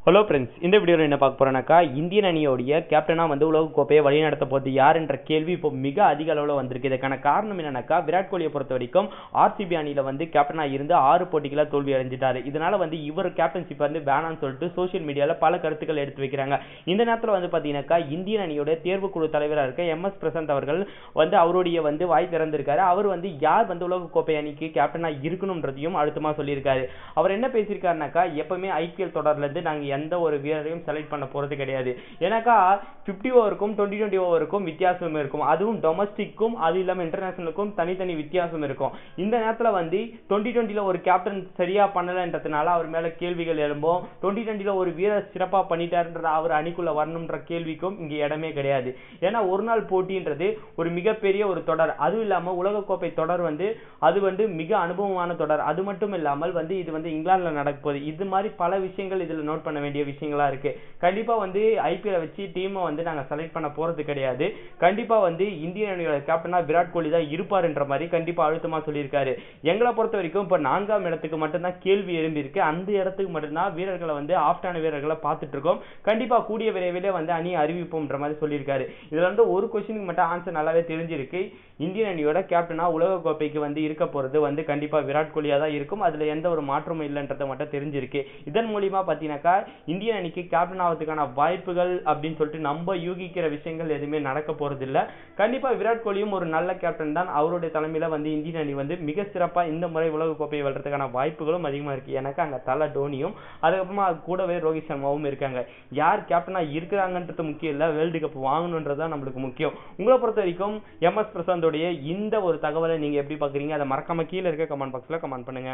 Hello friends, இந்த வீடியோவில் என்ன பார்க்க போகிறோன்னாக்கா, இந்தியன் அணியோடைய கேப்டனாக வந்து உலகக்கோப்பையை வழிநடத்த போது யார் என்ற கேள்வி இப்போ மிக அதிக அளவில் வந்திருக்கு. இதுக்கான காரணம் என்னன்னாக்கா, விராட் கோலியை பொறுத்த வரைக்கும் ஆர்சிபி அணியில் வந்து கேப்டனாக இருந்து 6 போட்டிகளை தோல்வி அடைஞ்சிட்டாரு. இதனால வந்து இவர் கேப்டன்ஷிப் வந்து வேணான்னு சொல்லிட்டு சோஷியல் மீடியாவில் பல கருத்துக்கள் எடுத்து வைக்கிறாங்க. இந்த நேரத்தில் வந்து பார்த்தீங்கன்னாக்கா, இந்தியன் அணியோட தேர்வுக்குழு தலைவராக இருக்க எம்.எஸ். பிரசாந்த் அவர்கள் வந்து அவருடைய வந்து வாய் திறந்திருக்காரு. அவர் வந்து யார் வந்து உலகக்கோப்பை அணிக்கு கேப்டனாக இருக்கணும்ன்றதையும் அழுத்தமாக சொல்லியிருக்காரு. அவர் என்ன பேசியிருக்காருனாக்கா, எப்பவுமே ஐபிஎல் தொடர்லேருந்து நாங்கள் எந்த ஒரு வீரரையும் செலக்ட் பண்ண போறது கிடையாது. ஏன்னாக்கா 50 ஓவருக்கும் 20 ஓவருக்கும் வித்தியாசம் இருக்கும். அதுவும் டொமஸ்டிக்கும் அது இல்லாம இன்டர்நேஷனலுக்கும் தனித்தனி வித்தியாசம் இருக்கும். இந்த நேரத்தில் வந்து 2020 ஒரு கேப்டன் சரியா பண்ணலன்றதுனால அவர் மேல கேள்விகள் எழும்பும். 2020 ஒரு வீரர் சிறப்பா பண்ணிட்டாருன்ற அவர் அணிக்குள்ள வரணும்ன்ற கேள்விக்கும் இங்க இடமே கிடையாது. ஏன்னா ஒரு நாள் போட்டின்றது ஒரு மிகப்பெரிய ஒரு தொடர். அதுவும் இல்லாம உலகக்கோப்பை தொடர் வந்து அது வந்து மிக அனுபவமான தொடர். அது மட்டும் இல்லாமல் வந்து இது வந்து இங்கிலாந்துல நடக்க போகுது. இது மாதிரி பல விஷயங்கள் இதுல நோட் பண்ண வேண்டிய விஷயங்களா இருக்கு. கண்டிப்பா வந்து ஐபிஎல் வச்சு டீமை வந்து நாங்க செலக்ட் பண்ண போறது கிடையாது. கண்டிப்பா வந்து இந்தியன் அணியோட கேப்டனா விராட் கோலி தான் இருப்பாருன்ற மாதிரி கண்டிப்பா அழுத்தமா சொல்லியிருக்காரு. எங்களை பொறுத்த வரைக்கும் இப்ப 4ஆம் இடத்துக்கு மட்டும்தான் கேள்வி எழும்பி இருக்கு. அந்த இடத்துக்கு மட்டும்தான் வீரர்களை வந்து ஆஃப்டான வீரர்களை பார்த்துட்டு இருக்கோம். கண்டிப்பா கூடிய விரைவிலே வந்து அணி அறிவிப்போம்ன்ற மாதிரி சொல்லியிருக்காரு. இதுல வந்து ஒரு கொஸ்டினுக்கு மட்டும் ஆன்சர் நல்லாவே தெரிஞ்சிருக்கு. இந்தியன் அணியோட கேப்டனா உலக கோப்பைக்கு வந்து இருக்க போறது வந்து கண்டிப்பா விராட் கோலியா தான் இருக்கும். அதுல எந்த ஒரு மாற்றமும் இல்லைன்றத மட்டும் தெரிஞ்சிருக்கு. இதன் மூலியமா பாத்தீங்கன்னாக்கா இந்தியன் அணிக்கு கேப்டன் ஆகிறதுக்கான வாய்ப்புகள் அப்படின்னு சொல்லிட்டு நம்ம யூகிக்கிற விஷயங்கள் எதுவுமே நடக்க போறது இல்ல. கண்டிப்பா விராட் கோலியும் ஒரு நல்ல கேப்டன் தான். அவருடைய தலைமையில வந்து இந்தியன் அணி வந்து மிக சிறப்பா இந்த முறை உலக கோப்பையை வெல்றதுக்கான வாய்ப்புகளும் அதிகமா இருக்கு. எனக்கு அங்க தல டோனியும் அதுக்கப்புறமா கூடவே ரோஹித் சர்மாவும் இருக்காங்க. யார் கேப்டனா இருக்கிறாங்கன்றது முக்கியம் இல்ல, வேர்ல்டு கப் வாங்கணும்ன்றதுதான் நம்மளுக்கு முக்கியம். உங்களை பொறுத்த வரைக்கும் எம்.எஸ். பிரசாந்தோடைய இந்த ஒரு தகவலை நீங்க எப்படி பாக்குறீங்க? அதை மறக்காம கீழே இருக்க கமெண்ட் பாக்ஸ்ல கமெண்ட் பண்ணுங்க.